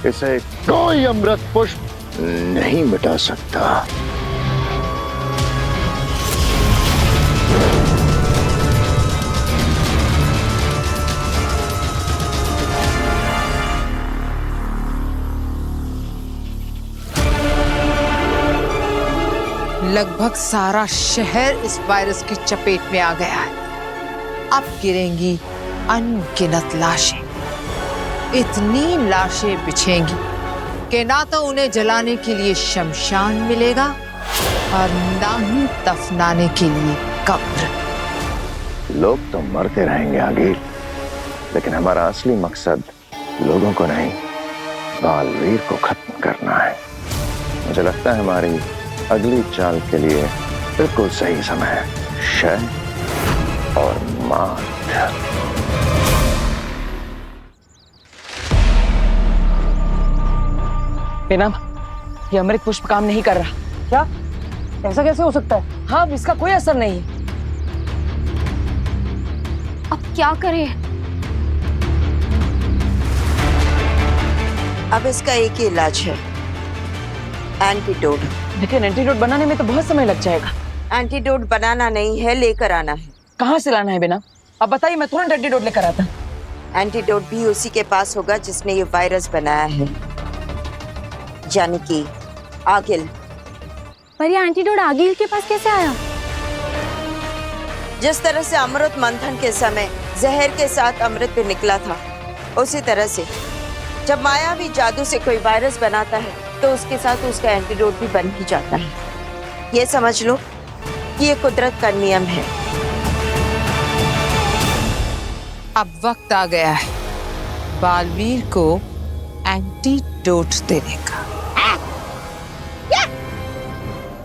इसे कोई अमृत पुष्प नहीं मिटा सकता। लगभग सारा शहर इस वायरस की चपेट में आ गया है। अब गिरेंगी अनगिनत लाशें। इतनी लाशें बिछेंगी कि ना तो उन्हें जलाने के लिए शमशान मिलेगा और ना ही दफनाने के लिए कब्र। लोग तो मरते रहेंगे आगिल, लेकिन हमारा असली मकसद लोगों को नहीं, बालवीर को खत्म करना है। मुझे लगता है हमारी अगली चाल के लिए बिल्कुल सही समय है। शय और मात। बेनम, ये अमृत पुष्प काम नहीं कर रहा। क्या? ऐसा कैसे हो सकता है? हाँ, इसका कोई असर नहीं है। अब क्या करें? अब इसका एक ही इलाज है, एंटीडोट। लेकिन एंटीडोट बनाने में तो बहुत समय लग जाएगा। एंटीडोट बनाना नहीं है, लेकर आना है। कहाँ से लाना है बेनम? अब बताइए, मैं तुरंत एंटीडोट लेकर आता। एंटीडोट भी उसी के पास होगा जिसने ये वायरस बनाया है, यानी कि आगिल। पर ये एंटीडोट आगिल के पास कैसे आया? जिस तरह से अमृत मंथन के समय जहर के साथ अमृत भी निकला था, उसी तरह से जब मायावी जादू से कोई वायरस बनाता है तो उसके साथ उसका एंटीडोट भी बन ही जाता है। ये समझ लो कि ये कुदरत का नियम है। अब वक्त आ गया है बालवीर को एंटीडोट देने का।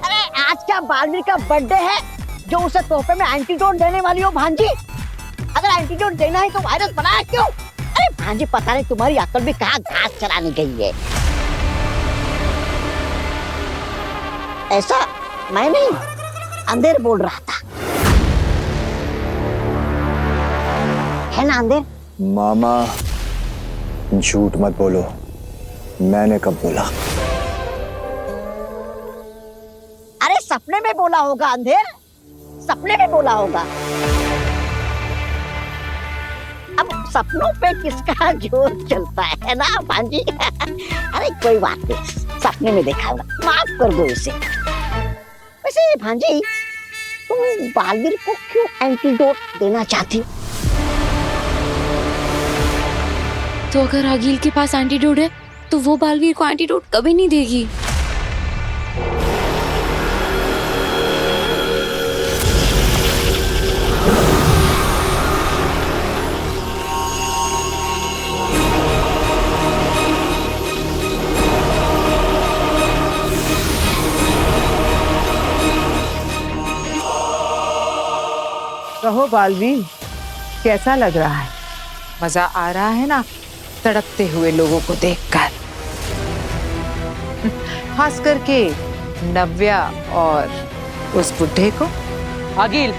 अरे आज क्या बालवीर का बर्थडे है जो उसे तोहफे में एंटीडोट देने वाली हो भांजी? अगर एंटीडोट देना है तो वायरस बनाया क्यों? अरे भांजी, पता नहीं तुम्हारी अकल भी कहाँ घास चराने गई है। ऐसा मैं नहीं, अंधेर बोल रहा था, है ना अंधेर? मामा झूठ मत बोलो, मैंने कब बोला? अरे सपने में बोला होगा अंधेर, सपने में बोला होगा। अब सपनों पे किसका जोर चलता है ना भांजी? अरे कोई बात नहीं, सपने में देखा होगा, माफ कर दो इसे। वैसे भांजी, तुम बालवीर को क्यों एंटीडोट देना चाहती हो? तो अगर आगिल के पास एंटीडोट है तो वो बालवीर को एंटीडोट कभी नहीं देगी। कहो बालवीर, कैसा लग रहा है? मजा आ रहा है ना तड़पते हुए लोगों को देखकर? खास करके नव्या और उस बुढ़े को। आगिल,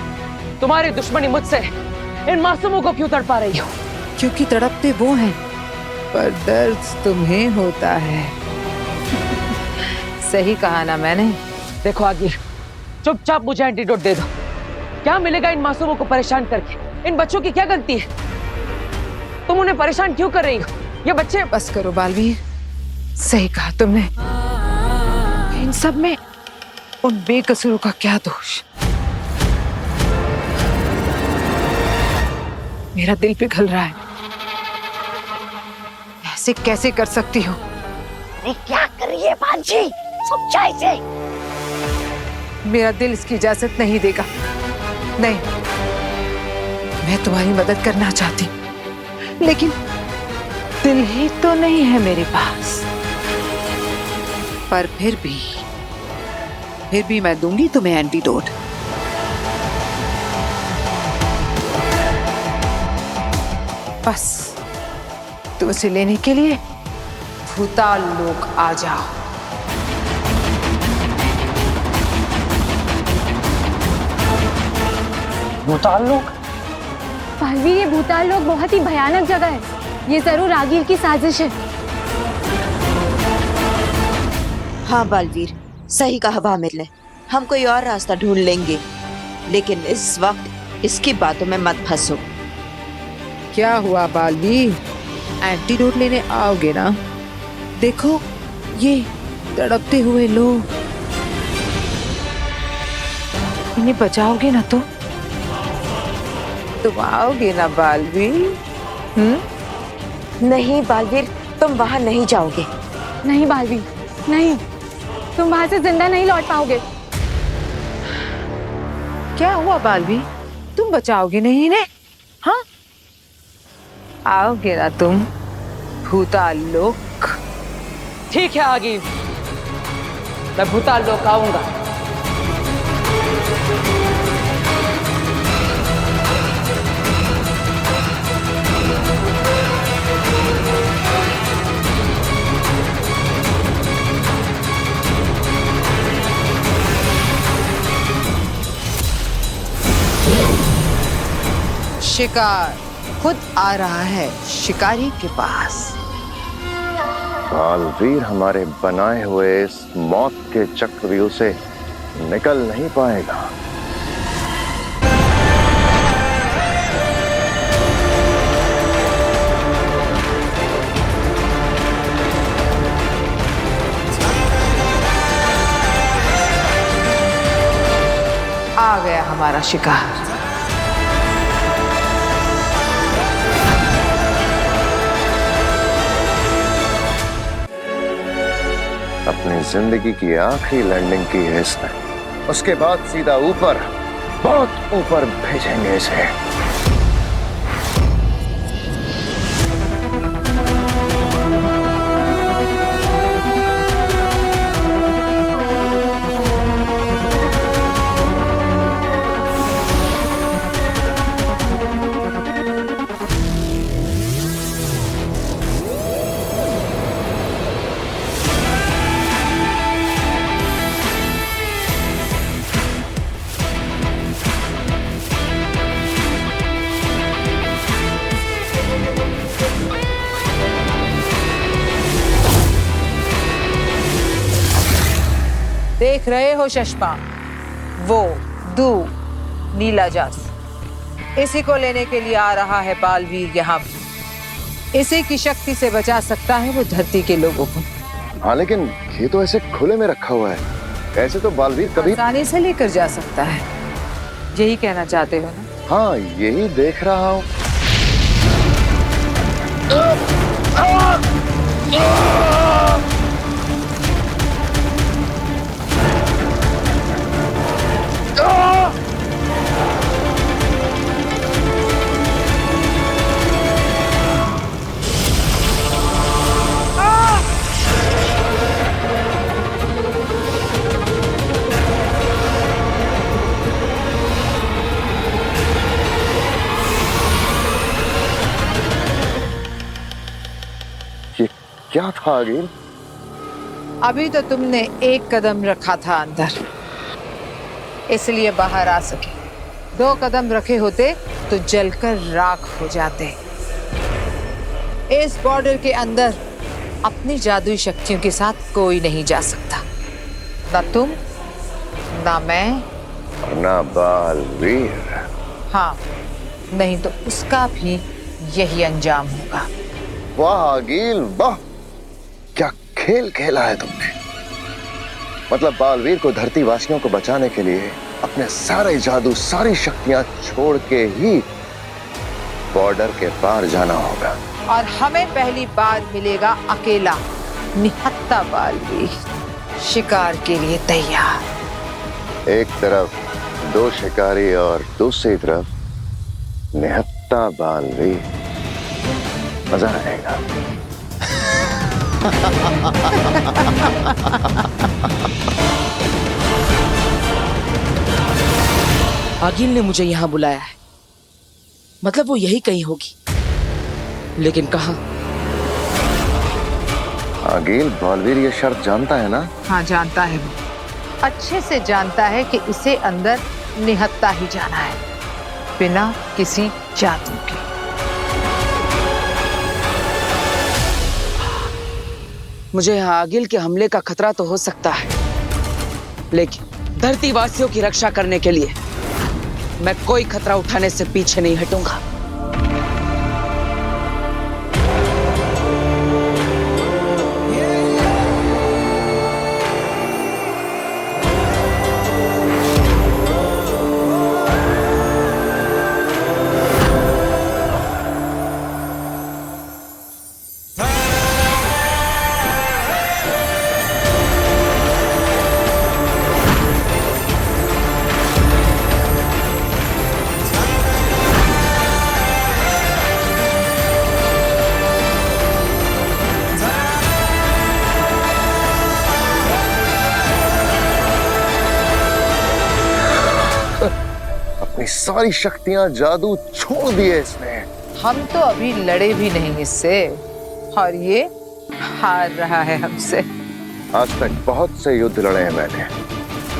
तुम्हारी दुश्मनी मुझसे इन मासूमों को क्यों तड़पा रही हो? क्योंकि तड़पते वो हैं पर दर्द तुम्हें होता है। सही कहा ना मैंने? देखो आगिल, चुपचाप मुझे एंटीडोट दे दो। क्या मिलेगा इन मासूमों को परेशान करके? इन बच्चों की क्या गलती है? तुम उन्हें परेशान क्यों कर रही हो? ये बच्चे। बस करो बालवीर, सही कहा तुमने। इन सब में उन बेकसूरों का क्या दोष? मेरा दिल पिघल रहा है। ऐसे कैसे कर सकती हो? अरे क्या कर रही है भांजी? समझा इसे। मेरा दिल इसकी इजाजत नहीं देगा। नहीं, मैं तुम्हारी मदद करना चाहती, लेकिन दिल ही तो नहीं है मेरे पास। पर फिर भी मैं दूंगी तुम्हें एंटीडोट। बस तुम उसे लेने के लिए भूताल लोक आ जाओ। भूताल लोक? बालवीर, ये भूताल लोक बहुत ही भयानक जगह है। ये जरूर आगिल की साजिश है। हाँ बालवीर, सही कहा भामिर ने। हम कोई और रास्ता ढूंढ लेंगे, लेकिन इस वक्त इसकी बातों में मत फंसो। क्या हुआ बालवीर, एंटीडोट लेने आओगे ना? देखो ये तड़पते हुए लोग, इन्हें बचाओगे ना? तुम आओगे ना बालवीर? नहीं बालवीर, तुम वहां नहीं जाओगे। नहीं बालवीर, नहीं, तुम वहां से जिंदा नहीं लौट पाओगे। क्या हुआ बालवीर, तुम बचाओगे नहीं इन्हें? हाँ, आओगे ना तुम भूताल लोक? ठीक है आगिल, मैं भूताल लोक आऊंगा। शिकार खुद आ रहा है शिकारी के पास। बालवीर हमारे बनाए हुए इस मौत के चक्रव्यूह से निकल नहीं पाएगा। आ गया हमारा शिकार। अपनी जिंदगी की आखिरी लैंडिंग की है इसने, उसके बाद सीधा ऊपर, बहुत ऊपर भेजेंगे इसे। देख रहे हो चश्मा, वो दू नीला जादू, इसी को लेने के लिए आ रहा है बालवीर यहाँ। इसी की शक्ति से बचा सकता है वो धरती के लोगों को। हाँ, लेकिन ये तो ऐसे खुले में रखा हुआ है, ऐसे तो बालवीर कभी आसानी से लेकर जा सकता है। यही कहना चाहते हो ना? हाँ, यही देख रहा हूँ। क्या था आगिल? अभी तो तुमने एक कदम रखा था अंदर, इसलिए बाहर आ सके। 2 कदम रखे होते तो जलकर राख हो जाते। इस बॉर्डर के अंदर अपनी जादुई शक्तियों के साथ कोई नहीं जा सकता, ना तुम, ना मैं, और ना बालवीर। हाँ, नहीं तो उसका भी यही अंजाम होगा। वाह आगिल, वाह, क्या खेल खेला है तुमने। मतलब बालवीर को धरती वासियों को बचाने के लिए अपने सारे जादू, सारी शक्तियां छोड़ के ही बॉर्डर के पार जाना होगा। और हमें पहली बार मिलेगा अकेला निहत्था बालवीर, शिकार के लिए तैयार। एक तरफ 2 शिकारी और दूसरी तरफ निहत्था बालवीर। मजा आएगा। आगिल ने मुझे यहाँ बुलाया है, मतलब वो यही कहीं होगी, लेकिन कहाँ? आगिल, बालवीर ये शर्त जानता है ना? हाँ, जानता है वो, अच्छे से जानता है कि इसे अंदर निहत्था ही जाना है, बिना किसी जादू के। मुझे आगिल के हमले का खतरा तो हो सकता है, लेकिन धरती वासियों की रक्षा करने के लिए मैं कोई खतरा उठाने से पीछे नहीं हटूंगा। अपनी सारी शक्तियां जादू छोड़ दिए इसने। हम तो अभी लड़े भी नहीं इससे, और ये हार रहा है हमसे। आज तक बहुत से युद्ध लड़े हैं मैंने,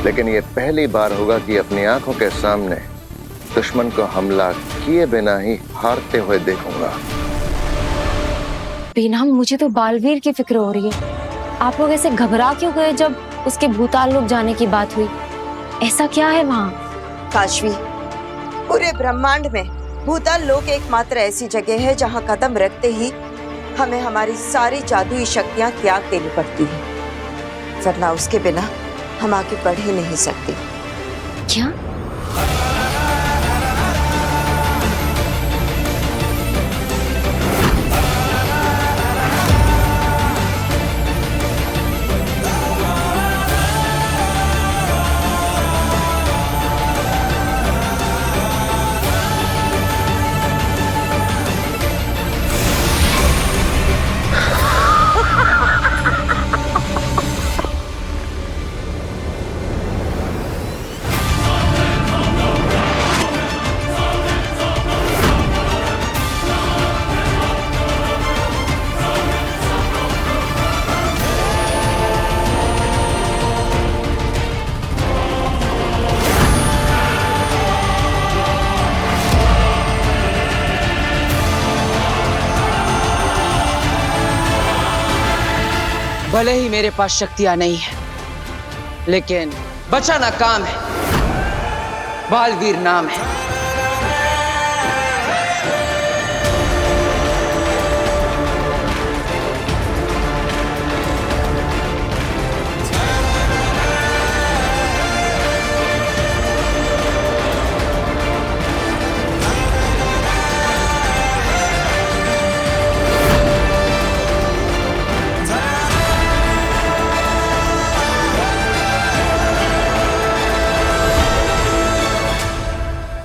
लेकिन ये पहली बार होगा कि अपनी आंखों के सामने दुश्मन को हमला किए बिना ही हारते हुए देखूंगा। बेनाम, मुझे तो बालवीर की फिक्र हो रही है। आप लोग ऐसे घबरा क्यों गए जब उसके भूताल लोक जाने की बात हुई? ऐसा क्या है वहाँ? काशवी, पूरे ब्रह्मांड में भूताल लोक एकमात्र ऐसी जगह है जहाँ कदम रखते ही हमें हमारी सारी जादुई शक्तियाँ त्याग देनी पड़ती है, वरना उसके बिना हम आगे बढ़ ही नहीं सकते। क्या? भले ही मेरे पास शक्तियां नहीं है, लेकिन बचाना काम है। बालवीर नाम है।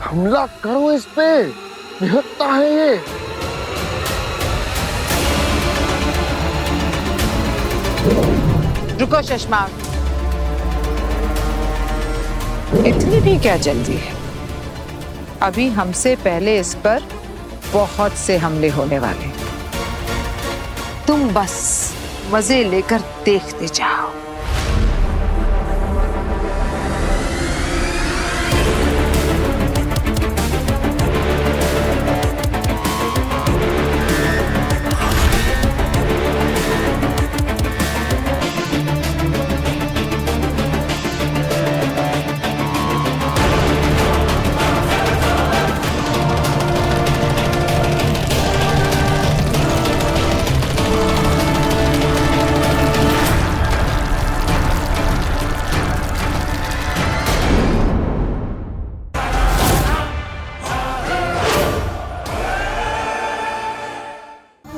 हमला करो इस पे, निहत्था है ये। रुको शशमाक, इतनी भी क्या जल्दी है? अभी हमसे पहले इस पर बहुत से हमले होने वाले। तुम बस मजे लेकर देखते जाओ।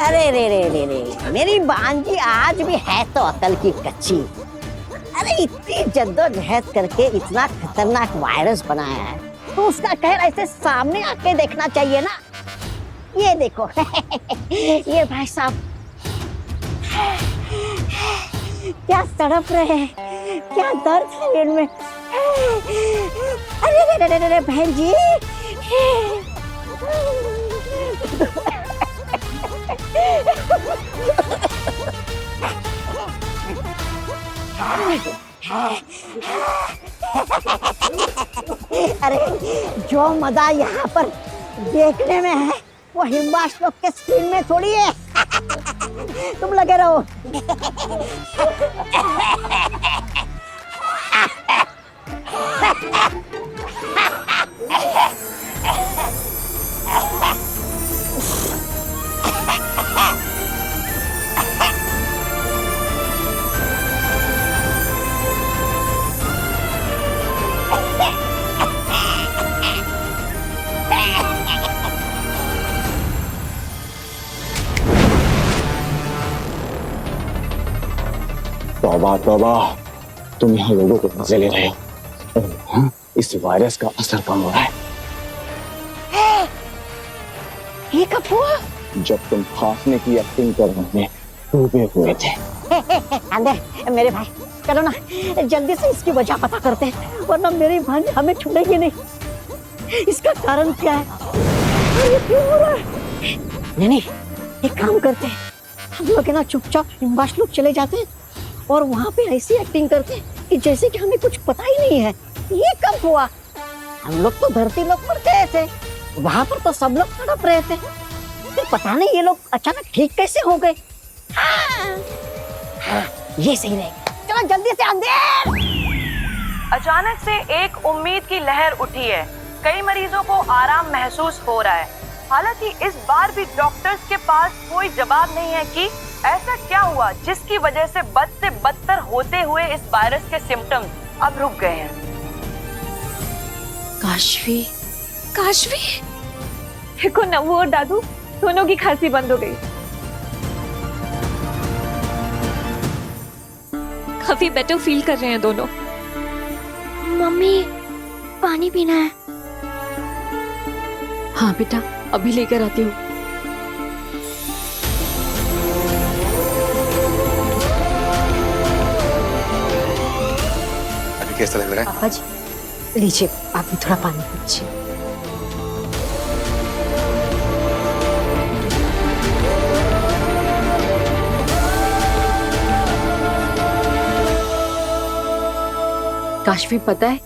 अरे रे रे रे रे, मेरी भांजी आज भी है तो अकल की कच्ची। अरे इतनी जद्दोजहद करके इतना खतरनाक वायरस बनाया है, तो उसका कहर ऐसे सामने आके देखना चाहिए ना। ये देखो ये भाई साहब क्या तड़प रहे हैं, क्या दर्द है इनमें। अरे रे रे रे रे बहन जी, अरे जो मजा यहाँ पर देखने में है वो हिम्बाश लोग के स्क्रीन में थोड़ी है। तुम लगे रहो। तौबा तौबा, तुम यहाँ लोगों को मजे ले रहे हो। हाँ, इस वायरस का असर कम हो रहा है। ये कब हुआ? जब तुम खांसने की एक्टिंग करने में डूबे हुए थे। अंदर मेरे भाई, चलो ना जल्दी से इसकी वजह पता करते हैं, वरना मेरी भांजी हमें छोड़ेगी नहीं। इसका कारण क्या है और ये क्यों हो रहा है? नहीं, एक काम करते हैं, हम लोग है ना चुपचाप हिमबाश लोग चले जाते हैं और वहाँ पे ऐसी एक्टिंग करते हैं कि जैसे कि हमें कुछ पता ही नहीं है। ये कब हुआ? हम लोग तो धरती लोग पर गए थे, वहाँ पर तो सब लोग तड़प रहे थे, फिर पता नहीं ये लोग अचानक ठीक कैसे हो गए। हाँ, ये सही रहेगा। चलो जल्दी से अंदर। अचानक से एक उम्मीद की लहर उठी है। कई मरीजों को आराम महसूस हो रहा है। हालांकि इस बार भी डॉक्टर्स के पास कोई जवाब नहीं है कि ऐसा क्या हुआ जिसकी वजह से बद से बदतर होते हुए इस वायरस के सिम्टम्स अब रुक गए हैं। काशवी, काशवी, देखो नव्वू और दादू दोनों की खांसी बंद हो गई। काफी बेटर फील कर रहे हैं दोनों। मम्मी, पानी पीना है। हाँ बेटा, अभी लेकर आती हूँ। अभी कैसा लग रहा है? पापा जी लीजिए, आप भी थोड़ा पानी पीजिए। काशवी, पता है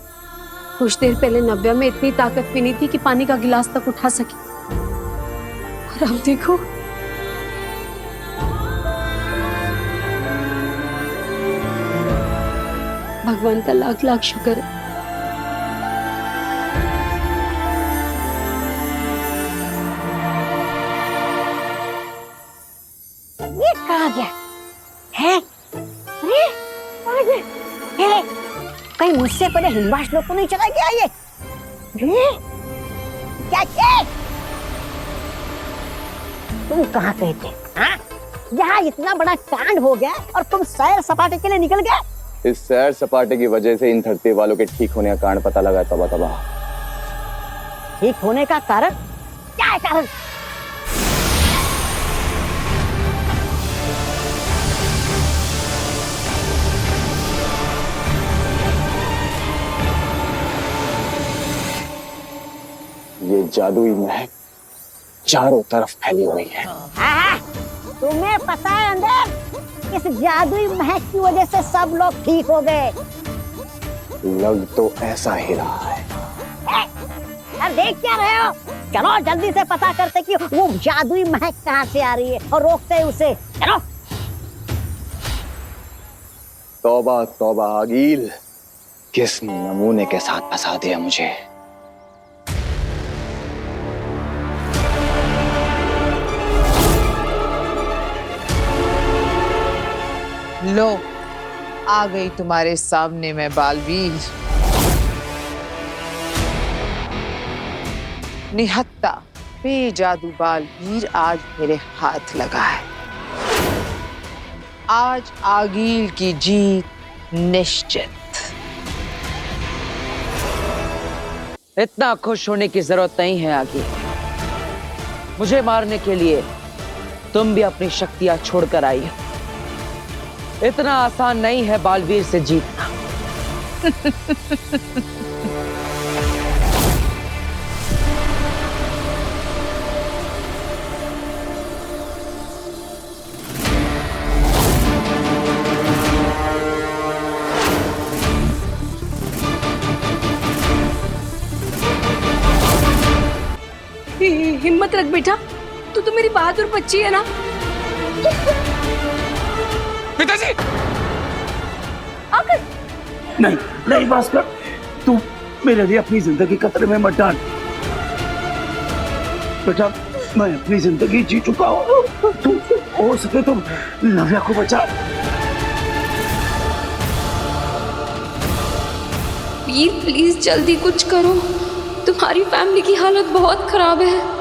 कुछ देर पहले नव्या में इतनी ताकत भी नहीं थी कि पानी का गिलास तक उठा सके, और अब देखो। भगवान का लाख लाख शुक्र है। ये कहाँ गया है? अरे कहीं मुझसे पहले हिमबाश लोग तो नहीं चला गया ये? क्या तुम कहाँ गए थे? हाँ? यहाँ इतना बड़ा कांड हो गया और तुम सैर सपाटे के लिए निकल गए। इस सैर सपाटे की वजह से इन धरती वालों के ठीक होने का कारण पता लगा। तबा तबा, ठीक होने का कारण क्या है? कारण ये जादुई महक चारों तरफ फैली हुई है। तुम्हें पता है अंदर, इस जादुई महक की वजह से सब लोग ठीक हो गए। लग तो ऐसा ही रहा है। अब देख क्या रहे हो? चलो जल्दी से पता करते कि वो जादुई महक कहाँ से आ रही है और रोकते हैं उसे। चलो। तौबा तौबा आगील, किस नमूने के साथ फंसा दिया मुझे। लो, आ गई तुम्हारे सामने मैं बालवीर। निहत्ता बेजादू बालवीर आज मेरे हाथ लगा है। आज आगील की जीत निश्चित। इतना खुश होने की जरूरत नहीं है आगे। मुझे मारने के लिए तुम भी अपनी शक्तियां छोड़कर आई हो। इतना आसान नहीं है बालवीर से जीतना। हिम्मत रख बेटा, तू तो मेरी बहादुर बच्ची है ना। नहीं नहीं भास्कर, तू मेरे लिए अपनी जिंदगी खतरे में मत डाल। बेटा मैं अपनी जिंदगी जी चुका हूँ, तू हो सके तो नव्या को बचा। वीर प्लीज जल्दी कुछ करो, तुम्हारी फैमिली की हालत बहुत खराब है।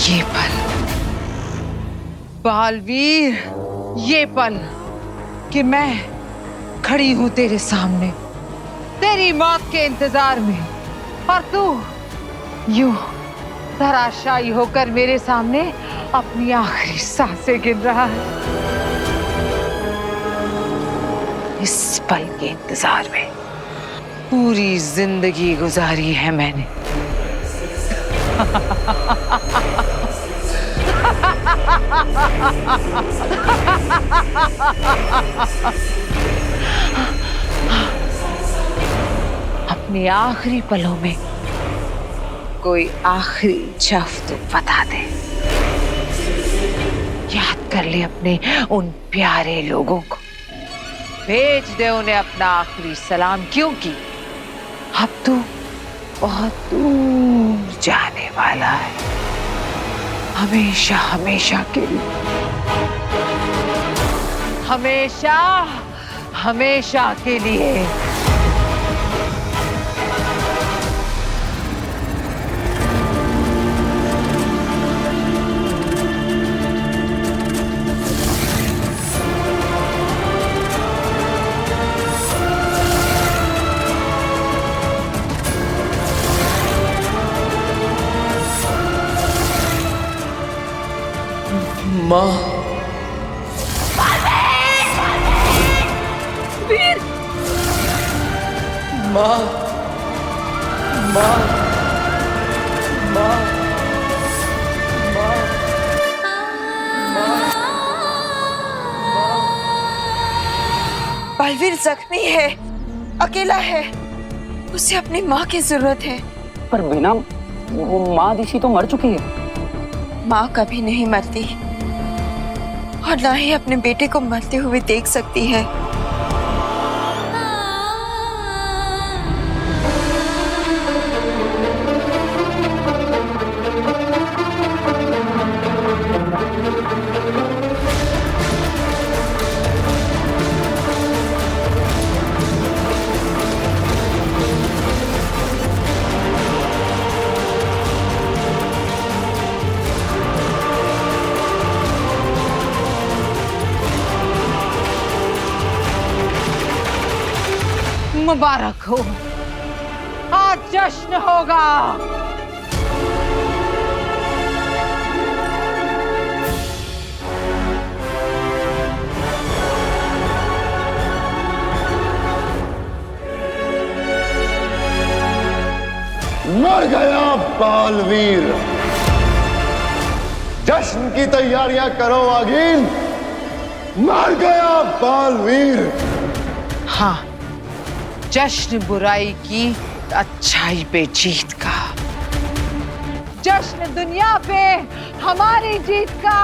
ये पल बालवीर, ये पल कि मैं खड़ी हूं तेरे सामने तेरी मौत के इंतजार में, और तू यूं धराशायी होकर मेरे सामने अपनी आखिरी सांसें गिन रहा है। इस पल के इंतजार में पूरी जिंदगी गुजारी है मैंने। अपने आखिरी पलों में कोई आखिरी जफ तो बता दे। याद कर ले अपने उन प्यारे लोगों को, भेज दे उन्हें अपना आखिरी सलाम, क्योंकि अब तू बहुत दूर जाने वाला है, हमेशा हमेशा के लिए, हमेशा हमेशा के लिए। माँ, वीर, माँ, माँ, माँ, बालवीर जख्मी है, अकेला है, उसे अपनी माँ की जरूरत है। पर बिना वो माँ दिशी तो मर चुकी है। माँ कभी नहीं मरती और ना ही अपने बेटे को मरते हुए देख सकती है। मुबारक हो, आज जश्न होगा। मर गया बालवीर। जश्न की तैयारियां करो आगीन, मर गया बालवीर। हाँ, जश्न बुराई की अच्छाई पे जीत का, जश्न दुनिया पे हमारी जीत का।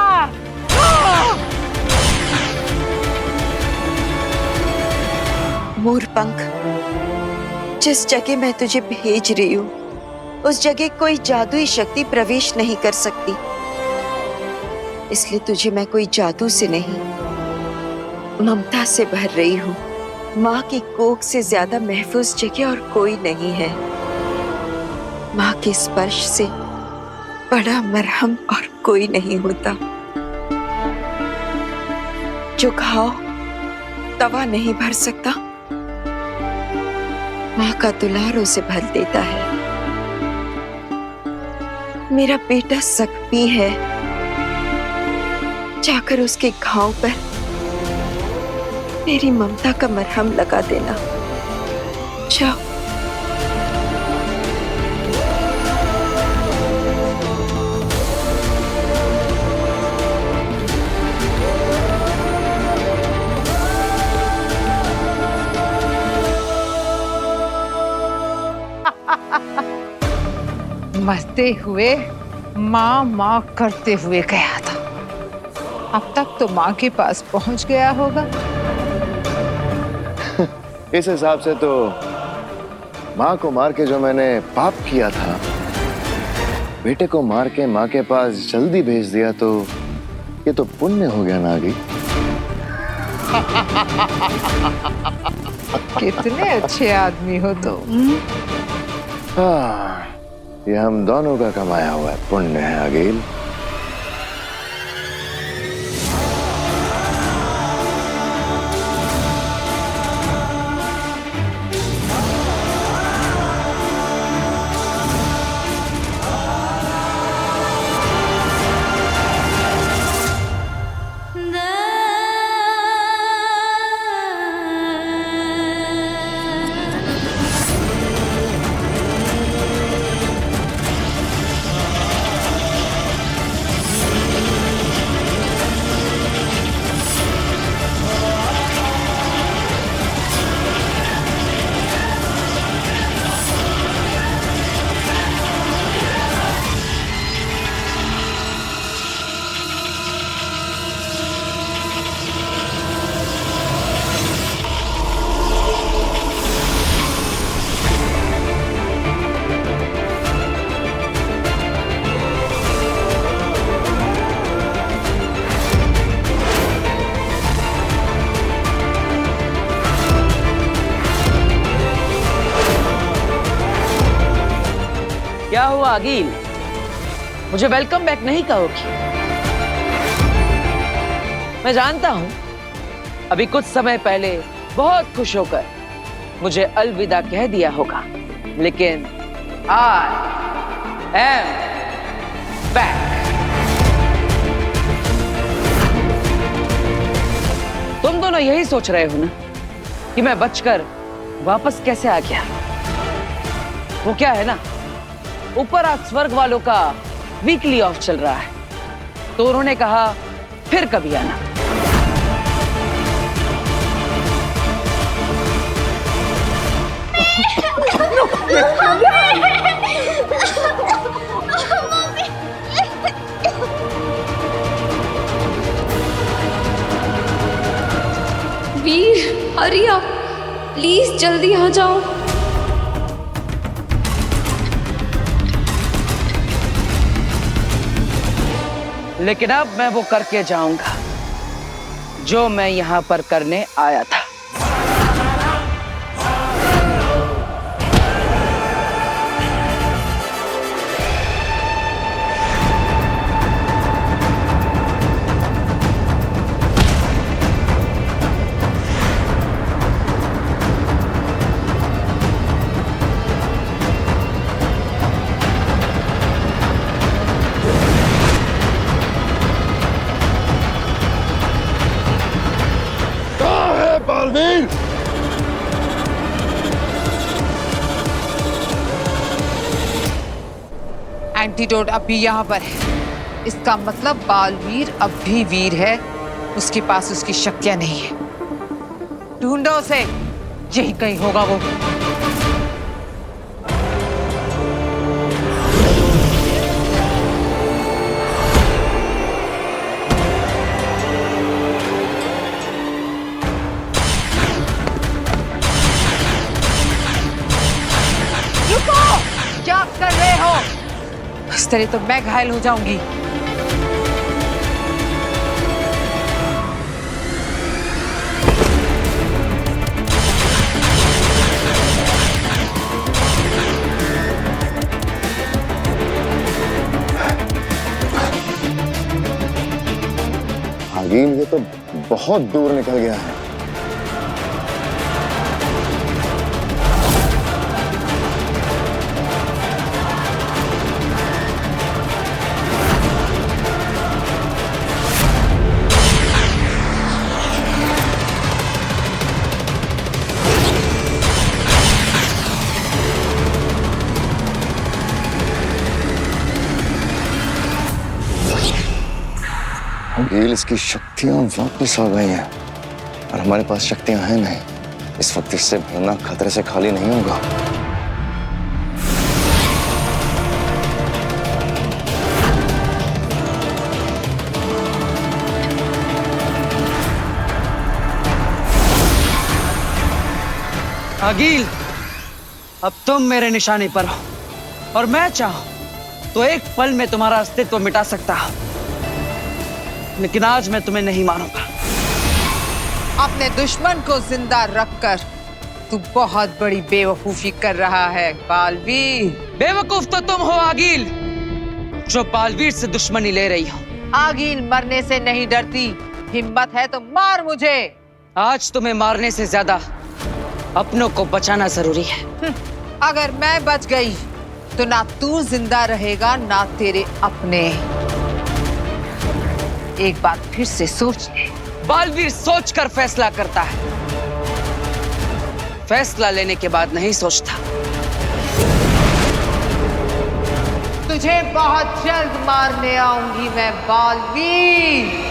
मोर पंख, जिस जगह मैं तुझे भेज रही हूँ उस जगह कोई जादुई शक्ति प्रवेश नहीं कर सकती। इसलिए तुझे मैं कोई जादू से नहीं, ममता से भर रही हूँ। माँ की कोख से ज्यादा महफूज जगह और कोई नहीं है। माँ के स्पर्श से बड़ा मरहम और कोई नहीं होता। जो घाव तवा नहीं भर सकता, माँ का दुलार उसे भर देता है। मेरा बेटा जख्मी है, जाकर उसके घाव पर मेरी ममता का मरहम लगा देना। जाओ। मरते हुए माँ माँ करते हुए गया था, अब तक तो माँ के पास पहुंच गया होगा। इस हिसाब से तो माँ को मार के जो मैंने पाप किया था, बेटे को मार के माँ के पास जल्दी भेज दिया, तो ये तो पुण्य हो गया नागी। कितने अच्छे आदमी हो तुम। हाँ, ये हम दोनों का कमाया हुआ है पुण्य है अगील। क्या हुआ अगील, मुझे वेलकम बैक नहीं कहोगी? मैं जानता हूं अभी कुछ समय पहले बहुत खुश होकर मुझे अलविदा कह दिया होगा, लेकिन आई एम बैक। तुम दोनों यही सोच रहे हो ना कि मैं बचकर वापस कैसे आ गया? वो क्या है ना, ऊपर आज स्वर्ग वालों का वीकली ऑफ चल रहा है, तो उन्होंने कहा फिर कभी आना। वीर, हरी आप, प्लीज जल्दी आ जाओ। लेकिन अब मैं वो करके जाऊंगा जो मैं यहां पर करने आया था। बालवीर, एंटीडोट अब भी यहाँ पर है। इसका मतलब बालवीर अब भी वीर है, उसके पास उसकी शक्तियां नहीं है। ढूंढो उसे, यही कहीं होगा वो। इस तरह तो मैं घायल हो जाऊंगी। आगिल, ये तो बहुत दूर निकल गया है। आगिल, इसकी शक्तियां वापस आ गई हैं और हमारे पास शक्तियां हैं नहीं। इस वक्त इससे भयानक खतरे से खाली नहीं होगा। आगिल, अब तुम मेरे निशाने पर हो और मैं चाहूं तो एक पल में तुम्हारा अस्तित्व मिटा सकता हूं, लेकिन आज मैं तुम्हें नहीं मारूंगा। अपने दुश्मन को जिंदा रखकर तू बहुत बड़ी बेवकूफी कर रहा है बालवीर। बेवकूफ तो तुम हो आगिल, जो बालवीर से दुश्मनी ले रही हो। आगिल मरने से नहीं डरती, हिम्मत है तो मार मुझे। आज तुम्हें मारने से ज्यादा अपनों को बचाना जरूरी है। अगर मैं बच गई तो ना तू जिंदा रहेगा ना तेरे अपने। एक बात फिर से सोच ले। बालवीर सोचकर फैसला करता है, फैसला लेने के बाद नहीं सोचता। तुझे बहुत जल्द मारने आऊंगी मैं बालवीर।